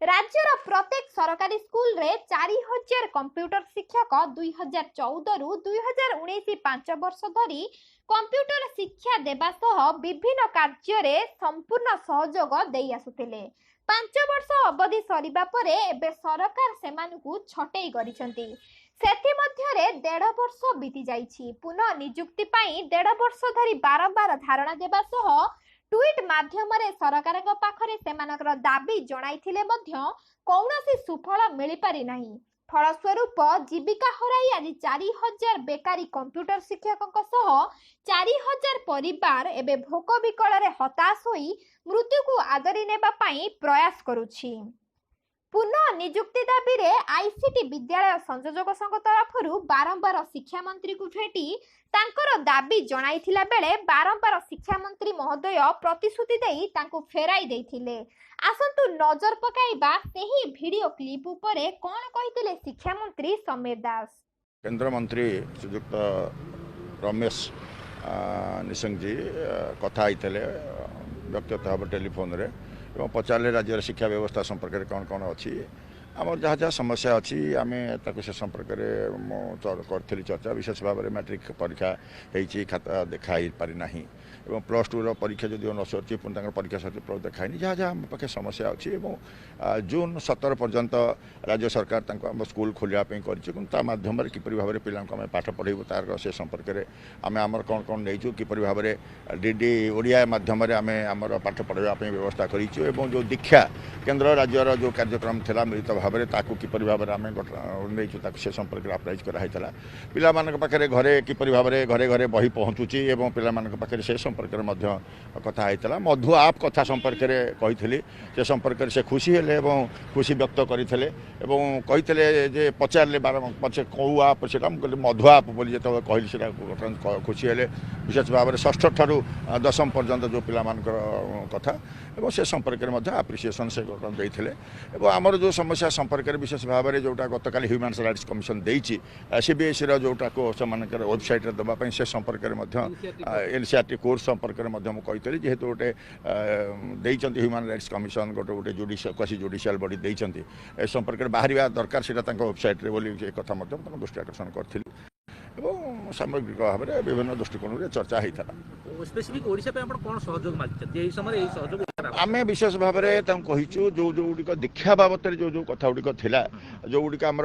राज्यर प्रत्येक सरकारी स्कूल रे 4000 कंप्यूटर शिक्षक 2014 रु 2019 5 वर्ष धरी कंप्यूटर शिक्षा देवा सह विभिन्न कार्य रे संपूर्ण सहयोग देई आसुथिले। 5 वर्ष अवधि सरिबा परे एबे सरकार सेमानकु छटेई गरिसंती। सेथि मध्यरे 1.5 वर्ष बीती जाइछि। पुनः नियुक्ति पाई 1.5 वर्ष धरी बारंबार धारणा देवा सह ट्वीट माध्यम सरकार पाखरे सेमानकर दाबी जणाइथिले मध्य कौनसी सुफल मिल पारि नाही। फलस्वरूप जीविका हराई आज 4000 बेकारी कंप्यूटर शिक्षकों सह 4000 परिवार एबे भोक विकल रे हताश होई मृत्यु को आदरी नेबा पाई प्रयास करुछि। पुनः नियुक्ति दाबी रे आईसीटी विद्यालय संयोजक संघ तरफरु बारंबार शिक्षा मंत्री को भेटी तांकर दाबी जणाइथिला बेले बारंबार शिक्षा मंत्री महोदय प्रतिश्रुति देई तांको फेराई देइथिले। आसंतु नजर पकाइबा सेही वीडियो क्लिप उपरे कोन कहिथिले शिक्षा मंत्री समीर दास। केंद्र मंत्री श्रीयुक्त रमेश निशंक जी कथा आइतले व्यक्तिगत भाव टेलीफोन रे और पचारे राज्य शिक्षा व्यवस्था संपर्क में कौन कौन अच्छी आम जहाँ जहाँ समस्या अच्छी आम से संपर्क में करी चर्चा विशेष भाव में मैट्रिक परीक्षा होती खाता देखाई पारिना +2 परीक्षा जो न सरी पुणी परीक्षा सर्टिफिकेट देखाई जहाँ जहाँ आम पाखे समस्या अच्छी जून 17 पर्यंत राज्य सरकार आम स्कूल खोलियापी करमाध्यम किपर भाव में पिला पाठ पढ़ेबू तार से संपर्क में आम आमर कौन कौन नहीं किपर भाव में डीडी ओडिया माध्यम आम आमर पाठ पढ़ाई व्यवस्था करूँ जो दीक्षा केंद्र राज्यर जो कार्यक्रम था मिलित भाव में किपर भाव में आम नहीं से संपर्क में अप्लाइज कराइला पिला पाखे घरे किपर भाव में घरे घरे बही पहुँचुची पिला पाखे से संपर्क में कथा होता मधु आप कथा संपर्क में कही से संपर्क से खुशी हेले खुशी व्यक्त करते कही पचारे पचे कौ आप से मधु आप बोली जो कहली से खुशी हेले विशेष भाव में 6ठ ठारू 10वीं पर्यंत जो पिला कथा और से संपर्क में आप्रिसीएसन से देते आमर जो समस्या संपर्क में विशेष भाव में जोटा गतकाल ह्यूमन राइट्स कमिशन देती सीबीएसई जोटा को वेबसाइट देवाई से संपर्क में एनसीईआरटी कोर्स संपर्क में कही जेहेतु गोटे ह्यूमन राइट्स कमिशन गोटे गोटे क्वासी जुडिशियल बॉडी देती संपर्क में बाहर दरकार से वेबसाइट बोली कथा दृष्टि आकर्षण करी सामग्रिक भाव में विभिन्न दृष्टिकोण चर्चा होता आम विशेष भाव में कहीचु जो जो गुड़िक दीक्षा बाबद जो जो कथा गुड़िक थिला जो गुड़िक आम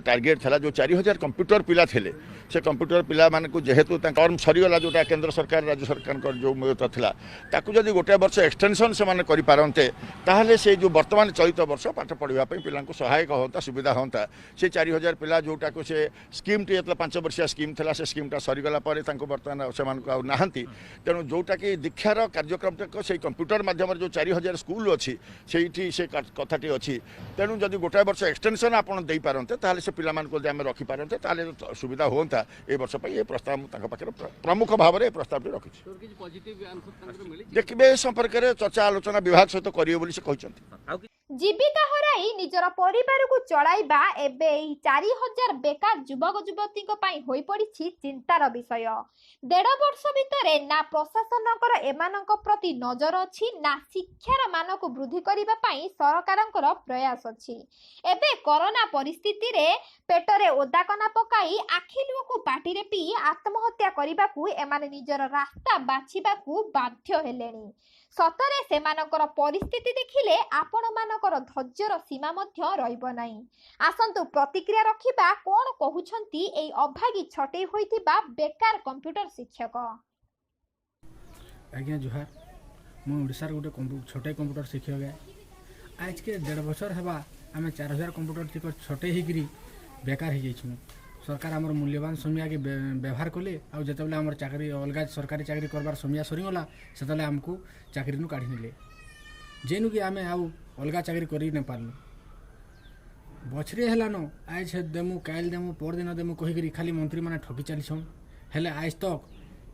टार्गेट था जो 4000 कंप्यूटर पिला थिले से कंप्यूटर पिला मान को जेहेतु टर्म सरीगला जोटा केंद्र सरकार राज्य सरकार जो मिलता था ताकू जदि गोटे वर्ष एक्सटेंशन से माने करि पारंते ताहले से जो वर्तमान चलित वर्ष पाठ पढ़ा पिला सहायक होता सुविधा होता से 4000 पिला जोटा को से स्कीम टी 5 वर्षिया स्कीम था से स्कीमटा सरीगला बर्तमान से नहांती तेणु जोटा कि दीक्षार कार्यक्रम तक से कंप्यूटर माध्यम जो 4000 स्कूल अच्छी से कथाटी अच्छी तेणु जदि गोटाए वर्ष एक्सटेंशन आपड़ दे पारते ताहले से पिला आम रखिपारते ताहले सुविधा होता ए वर्ष ये प्रस्ताव पाखे प्रमुख भाव में प्रस्ताव रखी देखिए संपर्क में चर्चा आलोचना विभाग सहित करेंगे से कहते जीविका हराई निजर परिवार को चलाइबा एबे 4000 बेकार युवक युवती होई पड़िछि चिंतार विषय। 1.5 वर्ष भितरे ना प्रशासनकर एमानक प्रति नजर अछि ना शिक्षार मान को वृद्धि करिबा पई सरकारंकर प्रयास अछि। एबे कोरोना परिस्थिति रे पेटरे ओदाकना पकाई आखिलुओ को पाटी रे पी आत्महत्या करिबा को एमाने निजर रास्ता बाछिबा को बाध्य हेलेनी। सतरे सेमानकर परिस्थिति देखिले आपण मानकर धैर्यर सीमा मध्य रहिबो नाही। आसंतु प्रतिक्रिया रखिबा कोन कहुछंती एई अभागी छटे होइतिबा बेकार कंप्यूटर शिक्षक। आज्ञा जुहार मु ओडिसार गोटे छोटे कंप्यूटर शिक्षक है। आज के 1.5 वर्ष हेबा आमे 4000 कंप्यूटर टिक छटे हिगिरी बेकार हो जाइछु। सरकार आमर मूल्यवान समय के व्यवहार कले आउ जतबले आमर चाकरी अलग सरकारी चाकरी करबार समय सरीगला सेतले आमको चाकरी नु काढ़ी नेले जेनु कि आमे आउ अलग चाकरी करी न पारलु बछरे हेलानो आज देमु काल देमु पर दिन देमु कहिकरी खाली मंत्री माने ठकी चलीछन हेले आज तक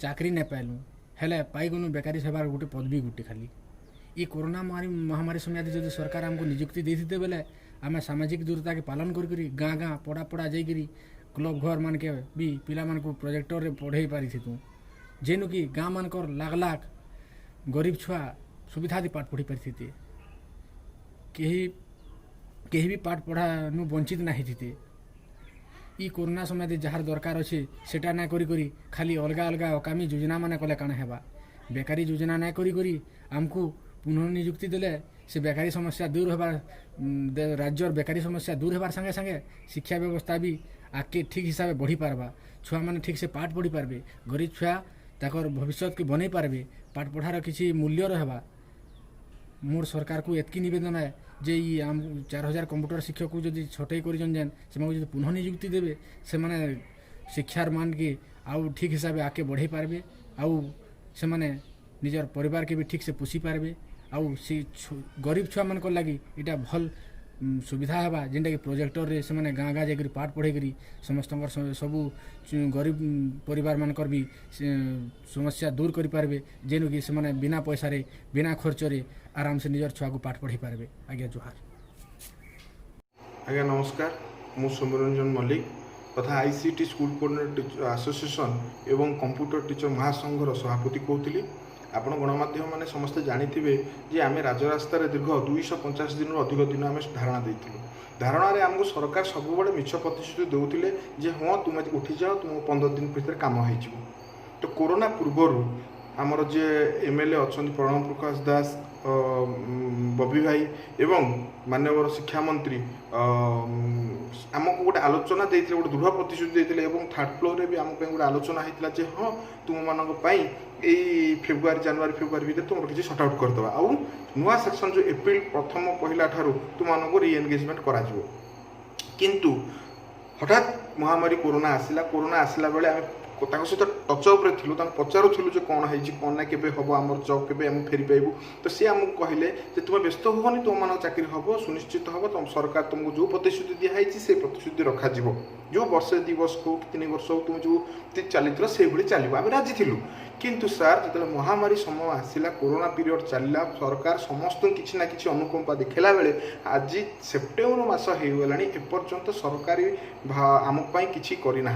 चाकरी न पाइलु हेले पाइगनु बेकारी सेवार गोटे पदवी गुटे खाली ये कोरोना महामारी समय जदि सरकार आमको नियुक्ति देते बेले आमे सामाजिक दूरता के पालन करी गाँ गाँ पड़ा पड़ा जाइकरी क्लब घर मान के भी पिला मान को प्रोजेक्टर रे पढ़ाई पारी थी जेनु कि गाँ मानकर लाख लाख गरीब छुआ सुविधा दे पाठ पढ़ी पारी कहीं कहीं भी पाठ पढ़ा नु वंचित ना होते इ कोरोना समय जार दरकार अच्छे सेटा ना करी करी खाली अलग अलग अकामी योजना मान कले काण हेबा बेकारी योजना ना करी करी आमको पुनः नियुक्ति देले से बेकारी समस्या दूर होबार राज्यर बेकारी समस्या दूर होबार संगे संगे शिक्षा व्यवस्था भी आगे ठीक हिसाब से बढ़ी पारबा छुआ मैंने ठीक से पाठ पढ़ी पारबे गरीब छुआ ताकर भविष्य के बनै पारबे पाठ पढ़ार किसी मूल्य रहबा मोर सरकार को एतकी निवेदन है जे 4000 कंप्यूटर शिक्षक को जदि छटई कर से पुनः नियुक्ति देवे से माने शिक्षार मान के आउ ठीक हिसाब से आगे बढ़े पारबे आउ से माने निजर परिवार के भी ठीक से पोषी पारबे आउ से गरीब छुआ मान लगी इटा भल सुविधा हेबा जेनटा कि प्रोजेक्टर रे से माने गाँ गाँ जाकर पाठ पढ़े करी समस्त सबू गरीब परिवार मानकर भी समस्या दूर करि पारबे जेनु कि से माने बिना पैसा रे बिना खर्च रे आराम से निजर छुआ को पाठ पढ़ी पारबे। आज्ञा जोहार। आज्ञा नमस्कार मु सौम्यरंजन मल्लिक तथा आईसीटी स्कूल कोऑर्डिनेटर एसोसिएशन एवं कंप्यूटर टीचर महासंघर सभापति कहूली। आपण गणमाध्यम मैंने समस्ते जानिथिबे जे आमे राजरास्ता दीर्घ 250 दिन अधिक दिन आम धारणा देइथिलु। धारणा आमको सरकार सबुबले मिछ प्रतिश्रुति देउथिले जे हाँ तुम उठी जाओ तुम 15 दिन भीतर काम हो। तो कोरोना पूर्वर आमर जे एमएलए अच्छा प्रणव प्रकाश दास बबी भाई एवं माननीय शिक्षा मंत्री आमको गोटे आलोचना देते गोटे दृढ़ प्रतिश्रुति देते थर्ड फ्लोर भी आम गोटे आलोचना होता जे हाँ तुम मानक फेब्रुआरी जनवरी फेब्रुआरी भितर तुम किसी सर्ट आउट करदे आउ नुआ सेक्शन जो एप्रिल प्रथम पहला ठारू तुम रीएनगेजमेंट करा किंतु हठात महामारी कोरोना आसला बेले आम सहित टचअप थी पचारूलु जो कौन है कौन ना केबे हम आम जब के फेरी पाइबू तो सी आमको कहले तुम व्यस्त होनी तुम मान चाकरी हम सुनिश्चित हम तुम सरकार तुमको जो प्रतिश्रुति दिखाई से प्रतिश्रुति रखा जो वर्षे 2 वर्ष हो 3 वर्ष हो तुम जो चली से चलो आम राजी थिलु किंतु सार जो महामारी समय आसला कोरोना पीरियड चलला सरकार समस्त किसी ना कि अनुकंपा देखला बेले आज सेप्टेम्बर मास होगला एपर्यंत सरकारी आमपाई किसी करना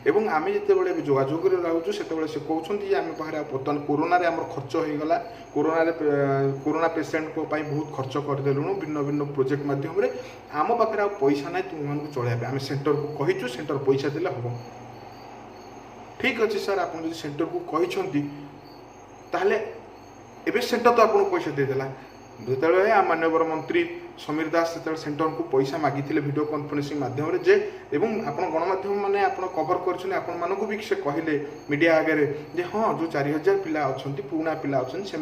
एवं आम जिते जोगाजोग रहूँ से कहते आम पाखे बर्तमान कोरोना आम खर्च होगला कोरोना पेसेंट बहुत खर्च करदेलुँ भिन्न भिन्न प्रोजेक्ट मध्यम आम पाखे पैसा ना तुमको चलैया आम सेंटर को कहीचु सेंटर पैसा देले हम ठीक अच्छे सर आप सेंटर को कहते एवं सेंटर तो आपको पैसा देदेला जिते माननीय मंत्री समीर दास से सेंटर को पैसा मागी वीडियो कॉन्फ्रेंसिंग माध्यम जे एवं आप गणमाध्यम मैंने आप कवर कर भी से कहले मीडिया आगे जे हाँ जो 4000 पिला अच्छा पुराना पिला अच्छा से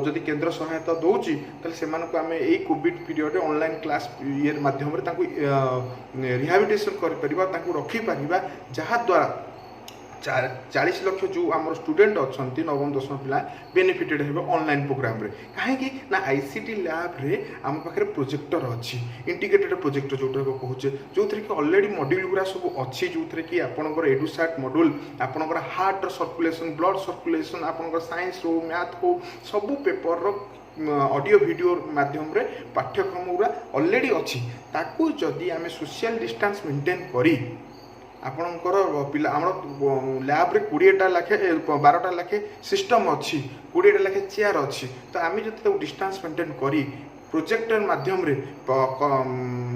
जदि केंद्र सहायता दूची से आम यही कोविड पीरियड ऑनलाइन क्लास ये माध्यम रिहाबिलिटेशन कर रखिपर जहाद्वारा 40 लाख जो आम स्टूडेंट अच्छा नवम दशम पिला बेनिफिटेड हे ऑनलाइन प्रोग्राम रे कहीं ना आईसीटी लैब रे आम पाखे प्रोजेक्टर अच्छी इंटीग्रेटेड प्रोजेक्टर जोटा कहूचे जो थी ऑलरेडी मॉड्यूल गुरा सब अच्छी जो थी कि आपंकर एडुसाट मॉड्यूल आपंकर हार्ट सर्कुलेशन ब्लड सर्कुलेशन आपंकर साइंस हो मैथ हो सबू पेपर ऑडियो वीडियो माध्यम रे पाठ्यक्रम गुरा ऑलरेडी अच्छी ताकू जदि आम सोशल डिस्टेंस मेंटेन करी आपणकर पिला आम लैब रे 20टा लाखे 12टा लाखे सिस्टम अच्छी 20टा लाखे चेयर अच्छी तो आम जो डिस्टेंस मेंटेन करी प्रोजेक्टर माध्यम रे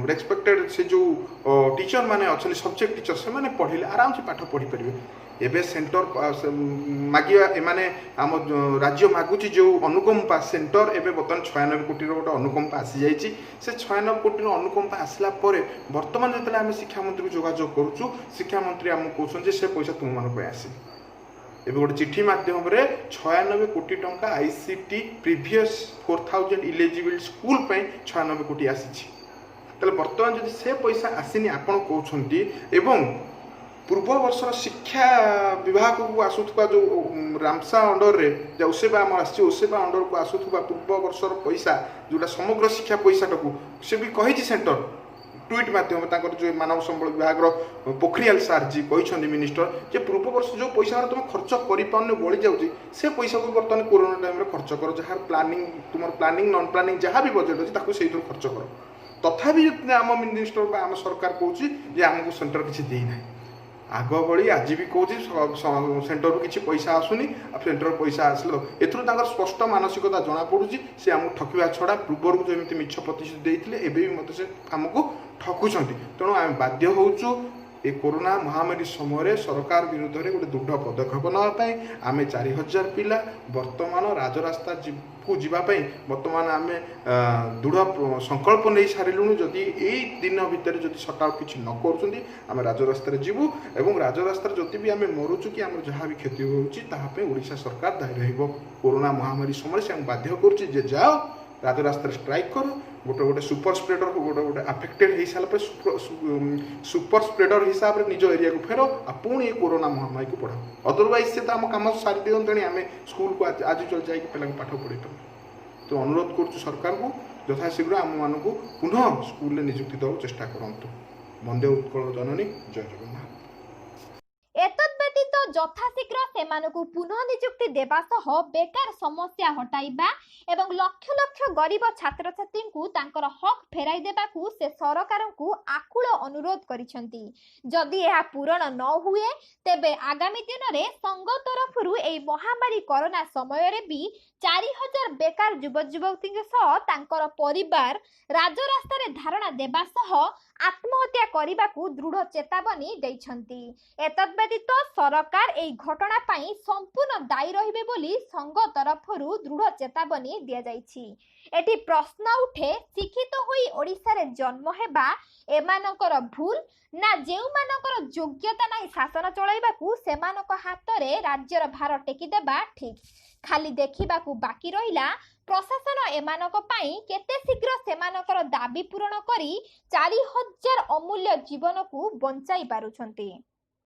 रेस्पेक्टेड से जो टीचर माने अच्छा सब्जेक्ट टीचर से माने पढ़िले आराम से पाठ पढ़ी पारे एबे सेंटर मागिया एमाने आम राज्य मागुची जो अनुकंपा सेंटर एबे बर्तमान 96 कोटी गोटे अनुकंपा आसी जाइए से 96 कोटी अनुकंपा आसला परे वर्तमान जो आम शिक्षा मंत्री को जोगाजोग करुचु शिक्षा मंत्री आमको कहते से पैसा तुम मान आसी एबे गोटे चिठी माध्यम रे 96 कोटी टंका आईसीटी प्रीवियस 4000 इलिजिबल स्कूल पे 96 कोटी आसी बर्तमान जब से पैसा आसीनी आपण कहते एवं पूर्व वर्षर शिक्षा विभाग को आसुवा जो रामसा अंडर रे ओसेबा आम ओसेबा अंडर को आसुवा पूर्व वर्षर पैसा जोटा समग्र शिक्षा पैसा को से भी कही सेंटर ट्वीट माध्यम जो मानव संबल विभाग पोखरियाल सार जी कहते मिनिस्टर जे पूर्व वर्ष जो पैसा तुम खर्च कर बड़ी जाऊँगी से पैसा को बर्तमान कोरोना टाइम खर्च कर जहाँ प्लानिंग तुम प्लानिंग नॉन प्लानिंग जहाँ भी बजेट अच्छी से खर्च कर तथापि आम मिनिस्टर आम सरकार कौच आमको सेंटर किसी देना आग भली आज भी कौच सेंटर किसी पैसा आसुनी सेंटर पैसा आसल एथुर स्पष्ट मानसिकता जना पड़ुची से आमको ठकिवा छड़ा पूर्वर को जमी मिछ प्रतिश्रुति देते एवं भी मत से आमको ठकुंट तेणु आम बाध्य होचु ए कोरोना महामारी समय सरकार विरुद्ध में गोटे दृढ़ पदक्षेप नापी आम 4000 पिला वर्तमान राजरास्ता को जीवाई बर्तमान आम दृढ़ संकल्प नहीं सारूँ जदि यही दिन भितर जब सटआउट किसी न कर राजरास्तार जीवु एवं राजरास्तार जदि भी आम मरुचु कि आम जहाँ भी क्षति होड़ा सरकार दायी कोरोना महामारी समय से बाध्य कर जाओ राजरास्तार स्ट्राइक कर गोटे गोटे सुपर स्प्रेडर को गोटे गोटे आफेक्टेड हो सारा सुपर स्प्रेडर हिसाब से निज एरिया को फेर आ पुणी ये कोरोना महामारी को पढ़ाओ अदरवाइज से तो आम कम सारी दिखते आम स्कूल को आज चल जाए पे पाठ पढ़े पार तो अनुरोध कर सरकार को यथाशीघ्र आम मानक पुनः स्कूल में निजुक्ति देवा चेष्टा करूँ वंदे उत्कल जननी जय जगन्नाथ एतद् व्यतीत यथाशीघ्र सेमानकु पुनः नियुक्ति देवा सह बेकार समस्या हटाइबा एवं लक्ष लक्ष गरीब छात्र छात्री को तांकर हक फेराई देबाकू से सरकार को आकुल अनुरोध करिसेंती जदि यह पूरण न हुए तेबे आगामी दिन में संघ तरफरु एई महामारी कोरोना समय रे भी 4000 बेकार युवक युवती सह तांकर परिवार राजरास्ता रे धारणा देबा सह आत्महत्या करने दृढ़ चेतावनी दैछंती। एतद् व्यतीत सरकार एई घटना पाई संपूर्ण दायी रहिबे बोली संघ तरफरु दृढ़ चेतावनी दिया जाइछि। एटी प्रश्न उठे शिक्षित होई ओडिसा रे जन्म हेबा एमानकर भूल ना जेउ मानकर योग्यता नाही शासन चलाइबाकू सेमानक हाथ रे राज्यर भार टेकी देबा ठीक खाली देखिबाकू बाकी रहिला प्रशासन एमानक पाई केते शीघ्र सेमानकर दाबी पूरण करी 4000 अमूल्य जीवन को बंचाई पारुछंती।